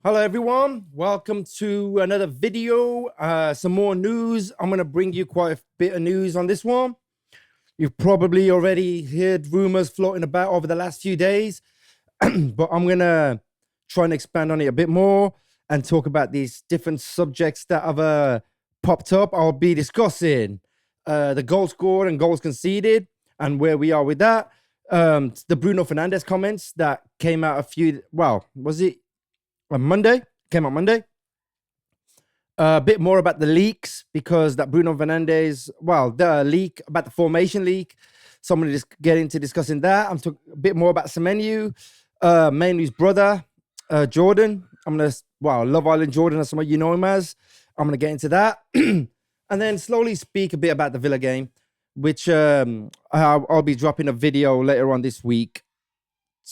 Hello everyone, welcome to another video. Some more news. I'm going to bring you quite a bit of news on this one. You've probably already heard rumors floating about over the last few days, but I'm going to try and expand on it a bit more and talk about these different subjects that have popped up. I'll be discussing the goals scored and goals conceded and where we are with that. The Bruno Fernandez comments that came out was it on Monday? Came out Monday. A bit more about the leaks because that Bruno Fernandez, the leak about the formation leak. So I'm going to just get into discussing that. I'm talking a bit more about Semenyo, Mainoo's brother, Jordan. I'm going to, Love Island Jordan, that's what you know him as. I'm going to get into that. And then slowly speak a bit about the Villa game, which I'll be dropping a video later on this week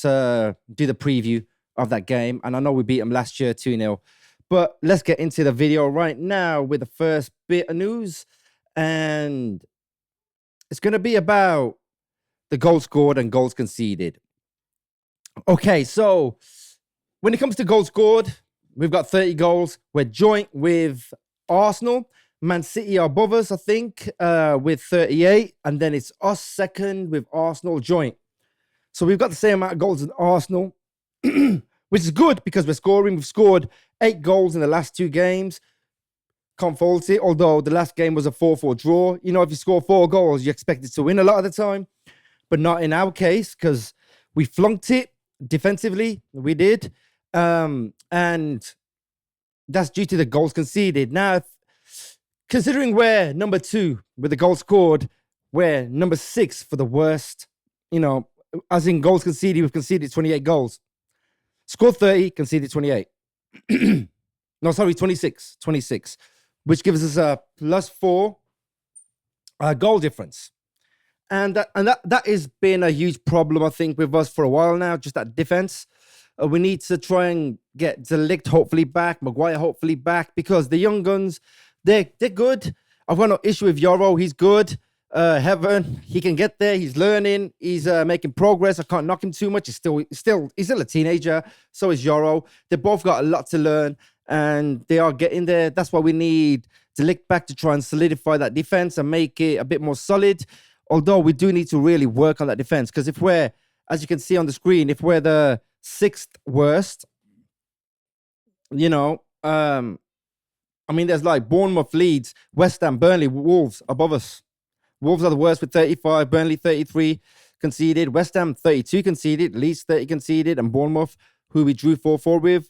to do the preview of that game. And I know we beat them last year 2-0. But let's get into the video right now with the first bit of news. And it's going to be about the goals scored and goals conceded. Okay, so when it comes to goals scored, we've got 30 goals. We're joint with Arsenal. Man City are above us, I think, with 38. And then it's us second with Arsenal joint. So we've got the same amount of goals as Arsenal, which is good because we're scoring. We've scored 8 goals in the last 2 games. Can't fault it, although the last game was a 4-4 draw. You know, if you score 4 goals, you expect it to win a lot of the time, but not in our case because we flunked it defensively. We did. And that's due to the goals conceded. Now, considering we're number 2 with the goals scored, we're number 6 for the worst, as in goals conceded, we've conceded 28 goals. Scored 30, conceded 28. No, sorry, 26, which gives us a +4 goal difference. And that has been a huge problem, I think, with us for a while now, just that defense. We need to try and get De Ligt hopefully back, Maguire hopefully back, because the young guns, they're good. I've got no issue with Yoro. He's good. Heaven, he can get there. He's learning. He's making progress. I can't knock him too much. He's still a teenager. So is Yoro. They both got a lot to learn, and they are getting there. That's why we need to lick back to try and solidify that defense and make it a bit more solid. Although we do need to really work on that defense, because if we're, as you can see on the screen, if we're the 6th worst, there's like Bournemouth, Leeds, West Ham, Burnley, Wolves above us. Wolves are the worst with 35, Burnley 33 conceded, West Ham 32 conceded, Leeds 30 conceded, and Bournemouth, who we drew 4-4 with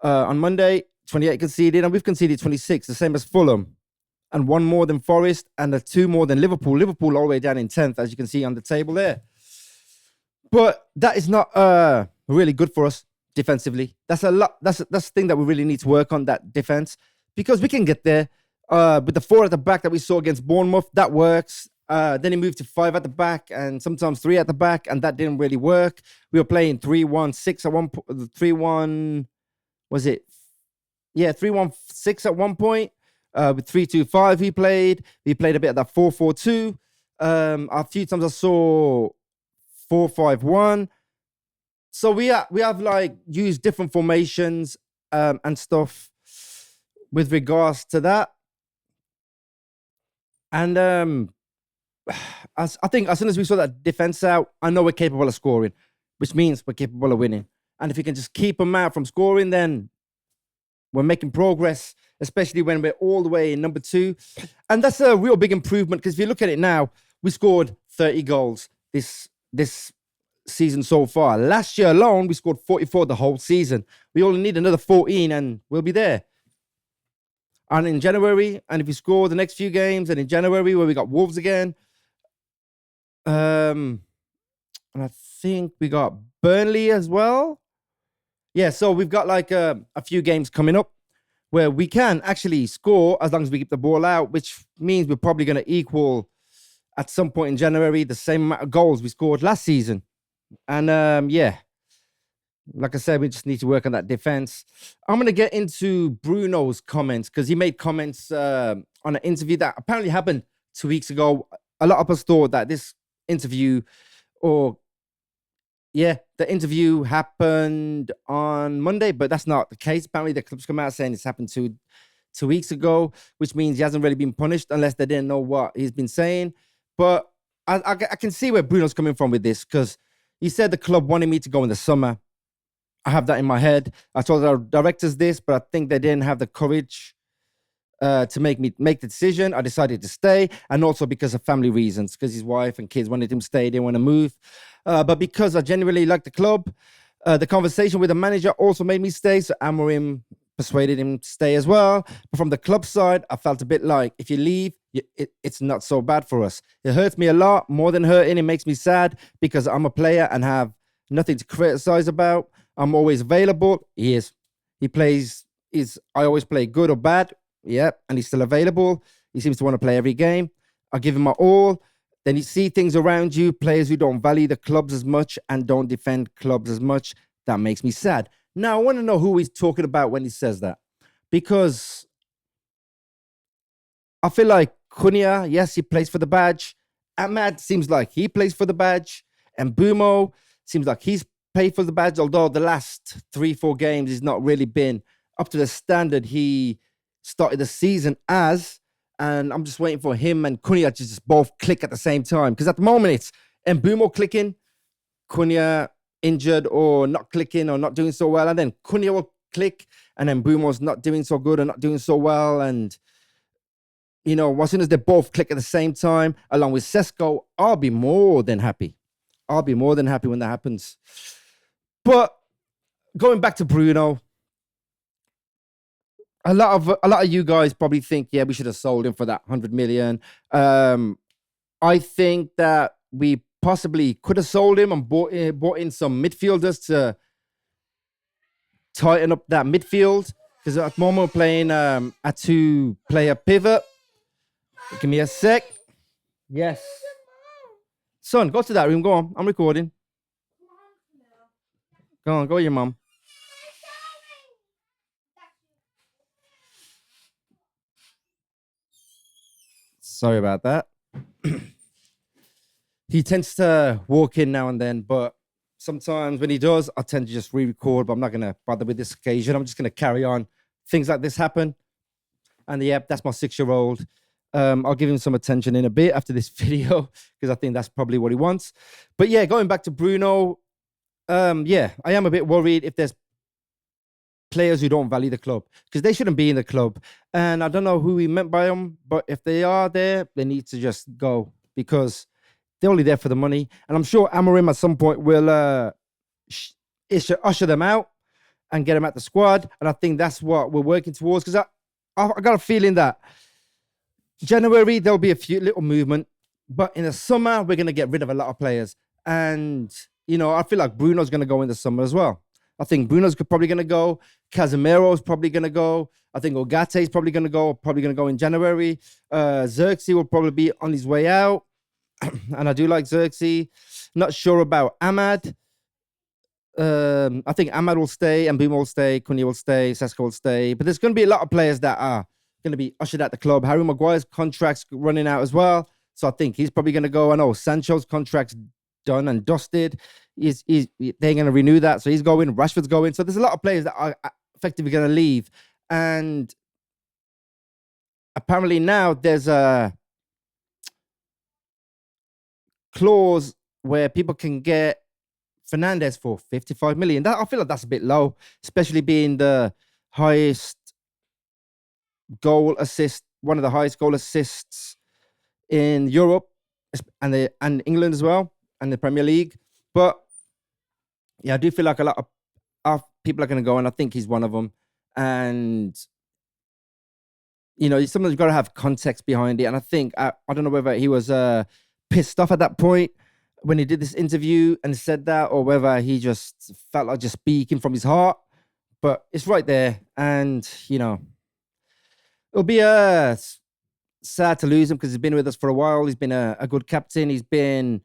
on Monday, 28 conceded, and we've conceded 26, the same as Fulham, and 1 more than Forest, and 2 more than Liverpool. Liverpool all the way down in 10th, as you can see on the table there. But that is not really good for us defensively. That's a lot. That's the thing that we really need to work on, that defense, because we can get there. With the 4 at the back that we saw against Bournemouth, that works. Then he moved to 5 at the back and sometimes 3 at the back, and that didn't really work. We were playing 3-1-6 at one point. 3-1, was it? Yeah, 3-1-6 at one point. With 3-2-5 he played. We played a bit of that 4-4-2. A few times I saw 4-5-1. So we have like used different formations and stuff with regards to that. And I think as soon as we saw that defense out, I know we're capable of scoring, which means we're capable of winning. And if we can just keep them out from scoring, then we're making progress, especially when we're all the way in number 2. And that's a real big improvement, because if you look at it now, we scored 30 goals this season so far. Last year alone, we scored 44 the whole season. We only need another 14 and we'll be there. And in January, and if we score the next few games, and in January where we got Wolves again, and I think we got Burnley as well. Yeah, so we've got like a few games coming up where we can actually score as long as we keep the ball out, which means we're probably going to equal at some point in January the same amount of goals we scored last season. And like I said, we just need to work on that defense. I'm going to get into Bruno's comments, because he made comments on an interview that apparently happened 2 weeks ago. A lot of us thought that this interview or yeah, the interview happened on Monday, but that's not the case. Apparently, the club's come out saying it's happened 2 weeks ago, which means he hasn't really been punished unless they didn't know what he's been saying. But I can see where Bruno's coming from with this, because he said the club wanted me to go in the summer. I have that in my head. I told our directors this, but I think they didn't have the courage to make the decision. I decided to stay, and also because of family reasons, because his wife and kids wanted him to stay, they didn't want to move. But because I genuinely like the club, the conversation with the manager also made me stay. So Amorim persuaded him to stay as well. But from the club side, I felt a bit like, if you leave, it's not so bad for us. It hurts me a lot, more than hurting. It makes me sad because I'm a player and have nothing to criticize about. I'm always available. He is. He plays. I always play good or bad. Yeah, and he's still available. He seems to want to play every game. I give him my all. Then you see things around you, players who don't value the clubs as much and don't defend clubs as much. That makes me sad. Now, I want to know who he's talking about when he says that, because I feel like Cunha, yes, he plays for the badge. Ahmad seems like he plays for the badge. And Bruno seems like he's paid for the badge, although the last 3-4 games he's not really been up to the standard he started the season as. And I'm just waiting for him and Cunha to just both click at the same time. Because at the moment it's Mbumo clicking, Cunha injured or not clicking or not doing so well. And then Cunha will click and then Mbumo's not doing so good or not doing so well. And, you know, as soon as they both click at the same time, along with Sesko, I'll be more than happy. I'll be more than happy when that happens. But going back to Bruno, a lot of you guys probably think, yeah, we should have sold him for that 100 million. I think that we possibly could have sold him and bought in some midfielders to tighten up that midfield. Because at the moment we're playing a 2-player pivot. Give me a sec. Yes. Son, go to that room. Go on. I'm recording. Go on. Go with your mom. Sorry about that. He tends to walk in now and then, but sometimes when he does, I tend to just re-record, but I'm not going to bother with this occasion. I'm just going to carry on. Things like this happen. And yeah, that's my 6-year-old. I'll give him some attention in a bit after this video, because I think that's probably what he wants. But yeah, going back to Bruno, yeah, I am a bit worried if there's players who don't value the club, because they shouldn't be in the club. And I don't know who he meant by them, but if they are there, they need to just go, because they're only there for the money. And I'm sure Amorim at some point will usher them out and get them at the squad. And I think that's what we're working towards, because I got a feeling that January, there'll be a few little movement, but in the summer, we're going to get rid of a lot of players. And, you know, I feel like Bruno's going to go in the summer as well. I think Bruno's probably going to go. Casemiro's probably going to go. I think Ogate's probably going to go in January. Xerxes will probably be on his way out. And I do like Xerxes. Not sure about Ahmad. I think Ahmad will stay, and Mbumo will stay, Cunha will stay, Sesko will stay. But there's going to be a lot of players that are going to be ushered at the club. Harry Maguire's contract's running out as well, so I think he's probably going to go. I know Sancho's contract's done and dusted. They're going to renew that, so he's going. Rashford's going. So there's a lot of players that are effectively going to leave, and apparently now there's a clause where people can get Fernandez for 55 million. I feel like that's a bit low, especially being the highest goal assist, one of the highest goal assists in Europe and England as well, and the Premier League. But yeah, I do feel like a lot of people are going to go, and I think he's one of them. And you know, sometimes you've got to have context behind it. And I think I don't know whether he was pissed off at that point when he did this interview and said that, or whether he just felt like just speaking from his heart. But it's right there, and you know, it'll be sad to lose him because he's been with us for a while. He's been a good captain. He's been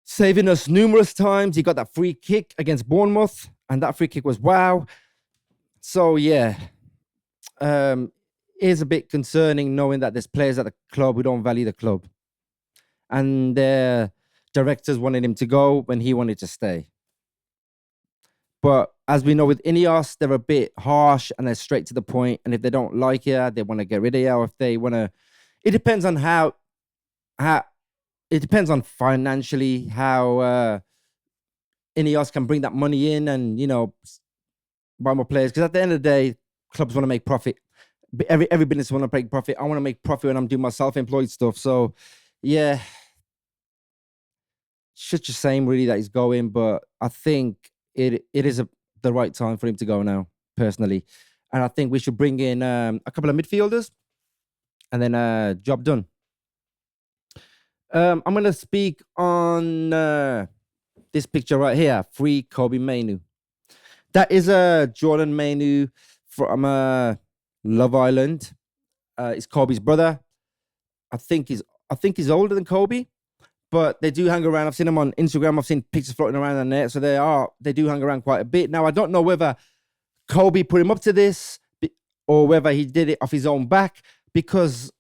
saving us numerous times. He got that free kick against Bournemouth, and that free kick was wow. So yeah, it is a bit concerning knowing that there's players at the club who don't value the club, and they're directors wanted him to go when he wanted to stay. But as we know with Ineos, they're a bit harsh and they're straight to the point. And if they don't like you, they want to get rid of you. Or if they want to, it depends on how it depends on financially how Ineos can bring that money in and, you know, buy more players. Because at the end of the day, clubs want to make profit. Every business want to make profit. I want to make profit when I'm doing my self-employed stuff. So, yeah, such a shame really that he's going. But I think it is the right time for him to go now, personally. And I think we should bring in a couple of midfielders and then job done. I'm going to speak on this picture right here, free Kobbie Mainoo. That is Jordan Mainoo from Love Island. It's Kobbie's brother. I think he's older than Kobbie, but they do hang around. I've seen him on Instagram. I've seen pictures floating around on there. So they do hang around quite a bit. Now, I don't know whether Kobbie put him up to this or whether he did it off his own back, because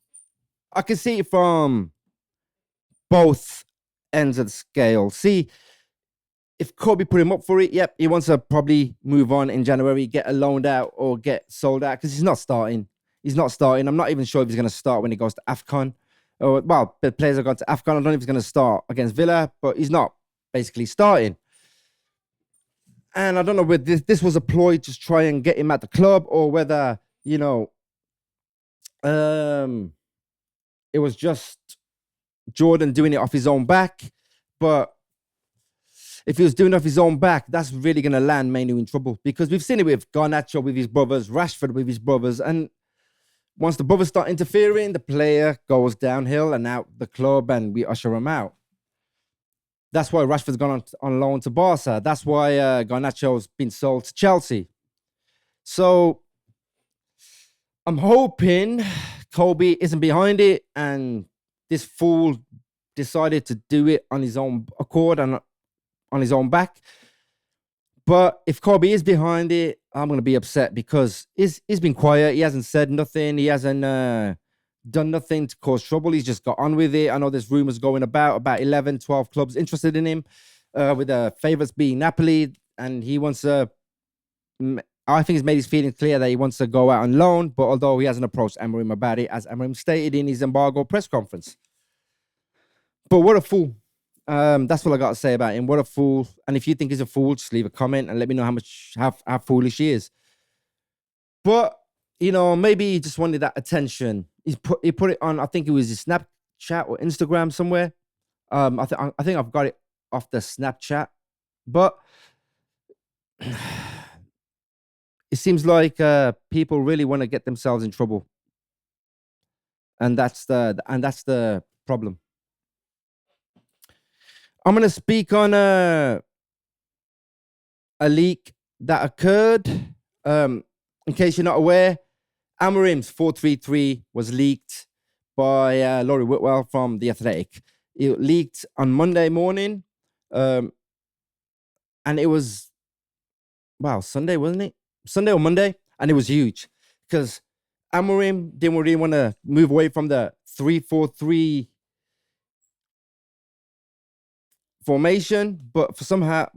I can see it from both ends of the scale. See, if Kobbie put him up for it, yep, he wants to probably move on in January, get loaned out or get sold out, because he's not starting. I'm not even sure if he's going to start when he goes to AFCON. Well, the players have gone to AFCON. I don't know if he's going to start against Villa, but he's not basically starting. And I don't know whether this was a ploy to try and get him at the club, or whether, you know, it was just Jordan doing it off his own back. But if he was doing it off his own back, that's really going to land Mainoo in trouble, because we've seen it with Garnacho with his brothers, Rashford with his brothers, and once the brothers start interfering, the player goes downhill and out the club, and we usher him out. That's why Rashford's gone on loan to Barca. That's why Garnacho's been sold to Chelsea. So I'm hoping Kobbie isn't behind it, and this fool decided to do it on his own accord and on his own back. But if Kobbie is behind it, I'm going to be upset, because he's been quiet. He hasn't said nothing. He hasn't done nothing to cause trouble. He's just got on with it. I know there's rumors going about 11, 12 clubs interested in him, with the favourites being Napoli. And he wants to, I think he's made his feelings clear that he wants to go out on loan, but although he hasn't approached Amorim about it, as Amorim stated in his embargo press conference. But what a fool. That's what I got to say about him. What a fool. And if you think he's a fool, just leave a comment and let me know how foolish he is. But, you know, maybe he just wanted that attention. He put it on, I think it was his Snapchat or Instagram somewhere. I think I've got it off the Snapchat. But it seems like people really want to get themselves in trouble. And that's the problem. I'm going to speak on a leak that occurred. In case you're not aware, Amorims 433 was leaked by Laurie Whitwell from The Athletic. It leaked on Monday morning. And it was, Sunday, wasn't it? Sunday or Monday. And it was huge, because Amorim didn't really want to move away from the 3-4-3 formation, but for somehow,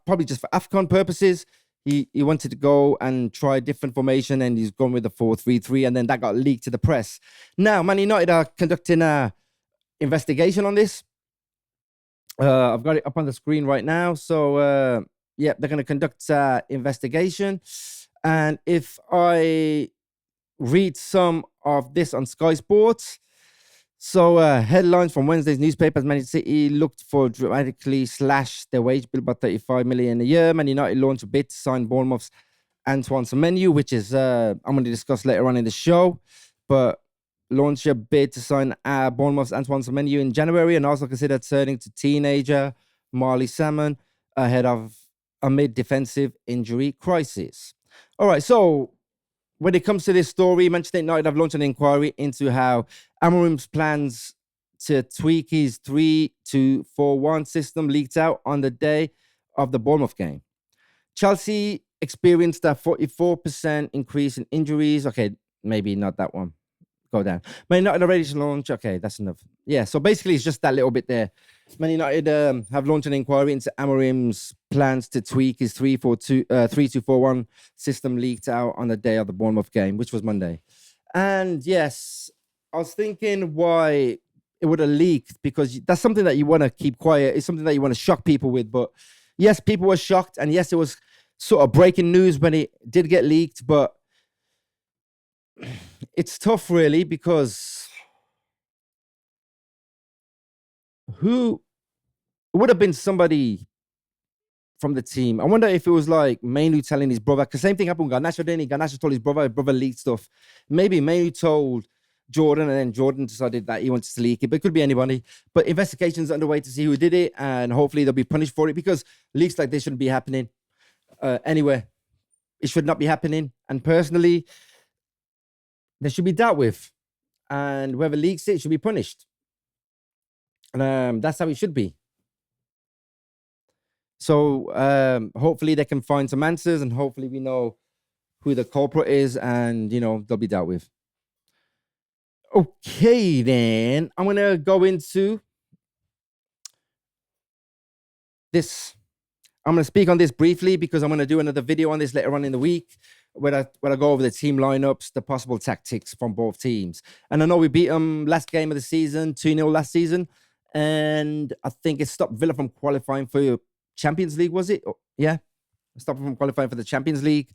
probably just for AFCON purposes, he wanted to go and try a different formation, and he's gone with the 4-3-3, and then that got leaked to the press. Now, Man United are conducting an investigation on this. I've got it up on the screen right now. So, they're going to conduct an investigation. And if I read some of this on Sky Sports, so headlines from Wednesday's newspapers: Man City looked for dramatically slash their wage bill by 35 million a year. Man United launched a bid to sign Bournemouth's Antoine Semenyo, which is I'm going to discuss later on in the show. But launch a bid to sign Bournemouth's Antoine Semenyo in January, and also considered turning to teenager Marley Salmon ahead of a mid-defensive injury crisis. All right, so when it comes to this story, Manchester United have launched an inquiry into how Amorim's plans to tweak his 3-2-4-1 system leaked out on the day of the Bournemouth game. Chelsea experienced a 44% increase in injuries. Okay, maybe not that one. go down. Man United are ready to launch. Okay, that's enough. Yeah, so basically it's just that little bit there. Man United have launched an inquiry into Amorim's plans to tweak his 3-2-4-1 system leaked out on the day of the Bournemouth game, which was Monday. And yes, I was thinking why it would have leaked, because that's something that you want to keep quiet. It's something that you want to shock people with. But yes, people were shocked. And yes, it was sort of breaking news when it did get leaked. But it's tough, really, because who it would have been somebody from the team. I wonder if it was like Mainoo telling his brother, because same thing happened with Garnacho, didn't he? Garnacho told his brother leaked stuff. Maybe Mainoo told Jordan, and then Jordan decided that he wanted to leak it, but it could be anybody. But investigations underway to see who did it, and hopefully they'll be punished for it, because leaks like this shouldn't be happening anywhere. It should not be happening. And personally, they should be dealt with, and whoever leaks it should be punished. And that's how it should be. So hopefully they can find some answers, and hopefully we know who the culprit is, and they'll be dealt with. Okay, then I'm gonna go into this. I'm gonna speak on this briefly because I'm gonna do another video on this later on in the week, where I go over the team lineups, the possible tactics from both teams. And I know we beat them last game of the season, 2-0 last season, and I think it stopped Villa from qualifying for Champions League, was it? Oh, yeah, stopped them from qualifying for the Champions League.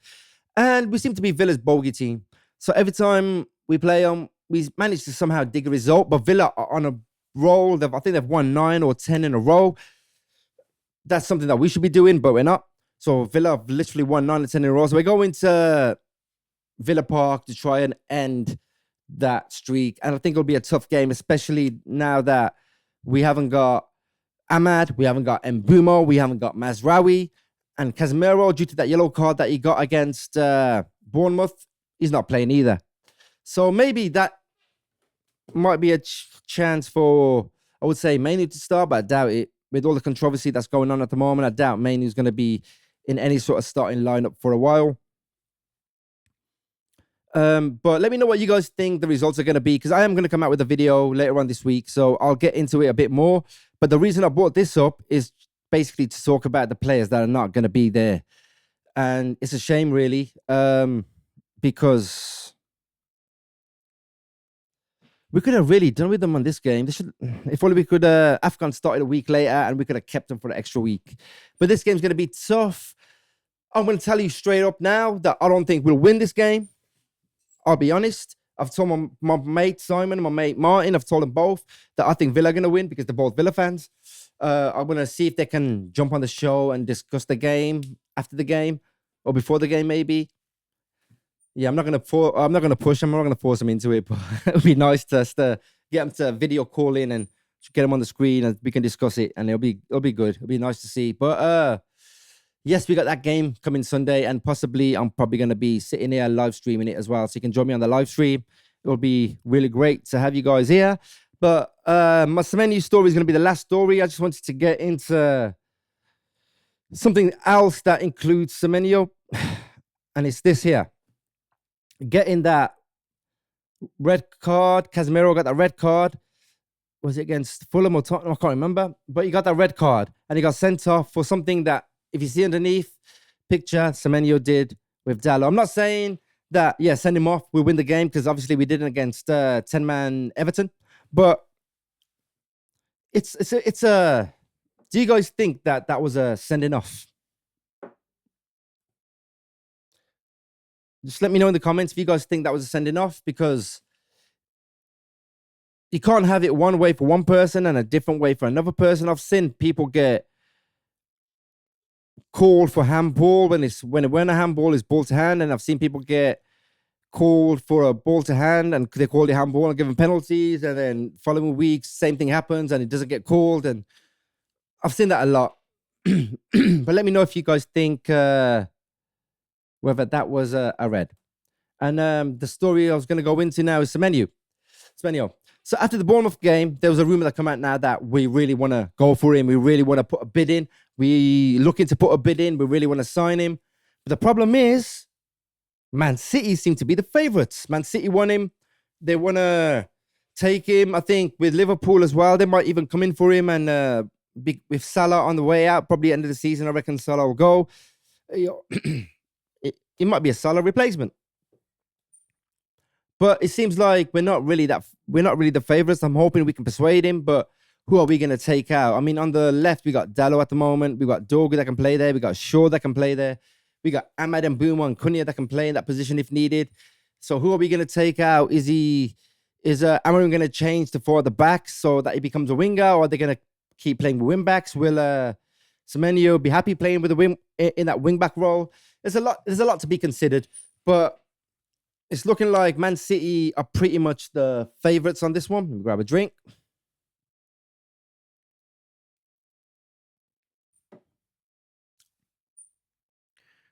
And we seem to be Villa's bogey team. So every time we play them, we managed to somehow dig a result. But Villa are on a roll. I think they've won 9 or 10 in a row. That's something that we should be doing, but we're not. So Villa have literally won 9 or 10 in a row. So we're going to Villa Park to try and end that streak. And I think it'll be a tough game, especially now that we haven't got Ahmad, we haven't got Mbumo, we haven't got Mazraoui, and Casemiro, due to that yellow card that he got against Bournemouth, he's not playing either. So maybe that might be a chance for, I would say, Mainoo to start, but I doubt it. With all the controversy that's going on at the moment, I doubt Mainoo's going to be in any sort of starting lineup for a while. But let me know what you guys think the results are going to be, because I am going to come out with a video later on this week, so I'll get into it a bit more. But the reason I brought this up is basically to talk about the players that are not going to be there. And it's a shame, really, because we could have really done with them on this game. If only we could, Afghan started a week later and we could have kept them for the extra week. But this game's going to be tough. I'm going to tell you straight up now that I don't think we'll win this game. I'll be honest. I've told my mate Simon and my mate Martin, I've told them both that I think Villa are going to win because they're both Villa fans. I'm going to see if they can jump on the show and discuss the game after the game or before the game, maybe. Yeah, I'm not going to push them. I'm not going to force them into it, but it would be nice to get them to video call in and get them on the screen and we can discuss it, and it'll be good. It'll be nice to see. But yes, we got that game coming Sunday, and possibly I'm probably going to be sitting here live streaming it as well. So you can join me on the live stream. It'll be really great to have you guys here. But my Semenyo story is going to be the last story. I just wanted to get into something else that includes Semenyo, and it's this here. Getting that red card. Casemiro got that red card. Was it against Fulham or Tottenham? I can't remember. But he got that red card, and he got sent off for something that, if you see underneath picture, Semenyo did with Dallo. I'm not saying that, yeah, send him off, we win the game, because obviously we didn't against 10-man Everton. But it's a. Do you guys think that was a sending off? Just let me know in the comments if you guys think that was a sending off, because you can't have it one way for one person and a different way for another person. I've seen people get called for handball when a handball is ball to hand, and I've seen people get called for a ball to hand and they call it handball and give them penalties, and then following weeks same thing happens and it doesn't get called, and I've seen that a lot. But let me know if you guys think whether that was a red. And the story I was going to go into now is Semenyo. So after the Bournemouth game, there was a rumor that come out now that we really want to go for him. We really want to put a bid in. We looking to put a bid in. We really want to sign him. But the problem is, Man City seem to be the favourites. Man City want him. they want to take him. I think with Liverpool as well, they might even come in for him. And with Salah on the way out, probably end of the season, I reckon Salah will go. It might be a Salah replacement. But it seems like we're not really the favorites. I'm hoping we can persuade him, but who are we going to take out? I mean, on the left, we got Dallo at the moment. We got Dorgu that can play there. We got Shaw that can play there. We got Ahmad and Bouma and Cunha that can play in that position if needed. So who are we going to take out? Is Amorim going to change to four at the back so that he becomes a winger, or are they going to keep playing with wing backs? Will Semenyo be happy playing with a wing in that wing back role? There's a lot to be considered, but it's looking like Man City are pretty much the favorites on this one. Let me grab a drink.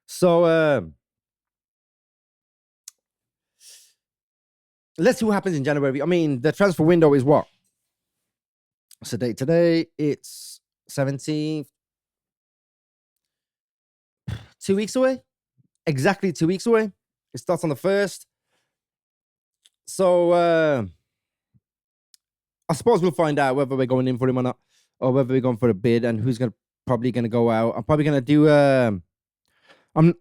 So let's see what happens in January. I mean, the transfer window is what? What's the date today? It's 17th. 2 weeks away. Exactly 2 weeks away. It starts on the 1st. So I suppose we'll find out whether we're going in for him or not, or whether we're going for a bid and who's probably gonna go out. I'm probably gonna do I'm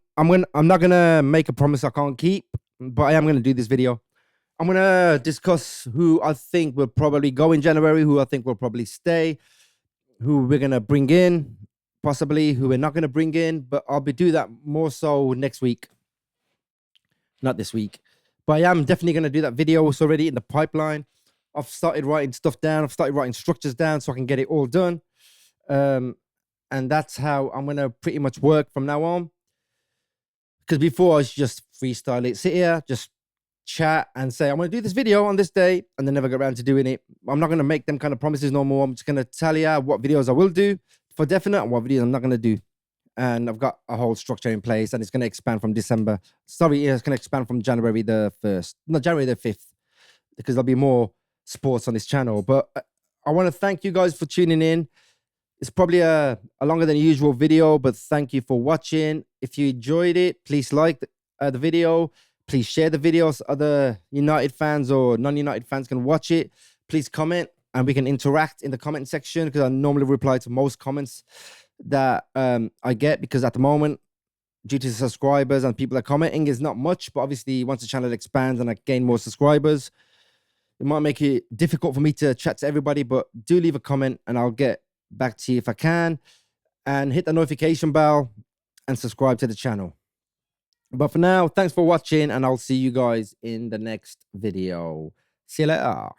not gonna make a promise I can't keep, but I am gonna do this video. I'm gonna discuss who I think will probably go in January, who I think will probably stay, who we're gonna bring in, possibly who we're not gonna bring in, but I'll do that more so next week, not this week. But I am definitely gonna do that video. It's already in the pipeline. I've started writing stuff down. I've started writing structures down so I can get it all done. And that's how I'm gonna pretty much work from now on. Because before I was just freestyle it, sit here, just chat and say, I'm going to do this video on this day, and then never get around to doing it. I'm not going to make them kind of promises no more. I'm just going to tell you what videos I will do for definite and what videos I'm not going to do. And I've got a whole structure in place, and it's going to expand from December. Sorry, it's going to expand from January the 1st. No, January the 5th, because there'll be more sports on this channel. But I want to thank you guys for tuning in. It's probably a longer than usual video, but thank you for watching. If you enjoyed it, please like the video. Please share the video so other United fans or non-United fans can watch it. Please comment, and we can interact in the comment section, because I normally reply to most comments that I get, because at the moment, due to subscribers and people are commenting, is not much. But obviously, once the channel expands and I gain more subscribers, it might make it difficult for me to chat to everybody. But do leave a comment, and I'll get back to you if I can, and hit the notification bell and subscribe to the channel. But for now, thanks for watching, and I'll see you guys in the next video. See you later.